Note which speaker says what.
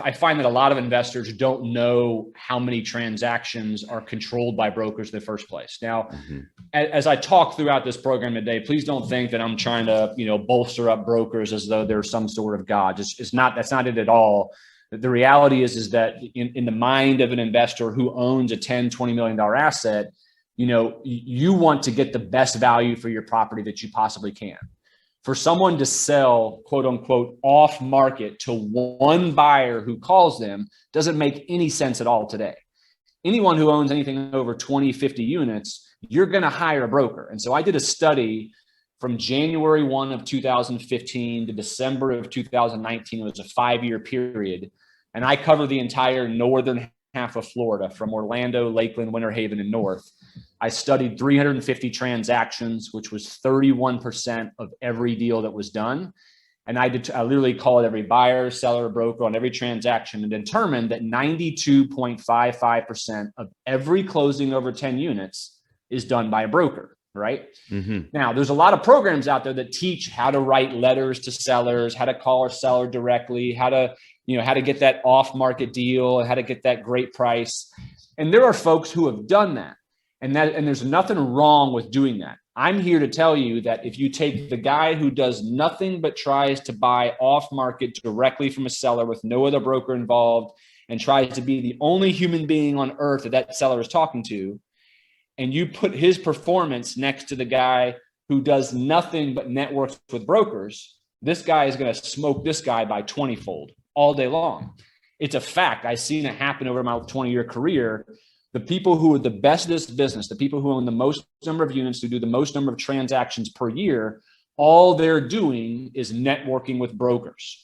Speaker 1: I find that a lot of investors don't know how many transactions are controlled by brokers in the first place. Now, as I talk throughout this program today, please don't think that I'm trying to, bolster up brokers as though they're some sort of God. It's not, that's not it at all. The reality is that in the mind of an investor who owns a $10-20 million asset, you want to get the best value for your property that you possibly can. For someone to sell, quote unquote, off market to one buyer who calls them doesn't make any sense at all today. Anyone who owns anything over 20, 50 units, you're going to hire a broker. And so I did a study from January 1 of 2015 to December of 2019. It was a 5-year period. And I covered the entire northern half of Florida, from Orlando, Lakeland, Winter Haven, and north. I studied 350 transactions, which was 31% of every deal that was done. And I literally called every buyer, seller, broker on every transaction and determined that 92.55% of every closing over 10 units is done by a broker, right? Now, there's a lot of programs out there that teach how to write letters to sellers, how to call a seller directly, how to get that off-market deal, how to get that great price. And there are folks who have done that. And there's nothing wrong with doing that. I'm here to tell you that if you take the guy who does nothing but tries to buy off market directly from a seller with no other broker involved and tries to be the only human being on earth that seller is talking to, and you put his performance next to the guy who does nothing but networks with brokers, this guy is going to smoke this guy by 20-fold all day long. It's a fact. I've seen it happen over my 20-year career. The people who are the best at this business, the people who own the most number of units, who do the most number of transactions per year, all they're doing is networking with brokers.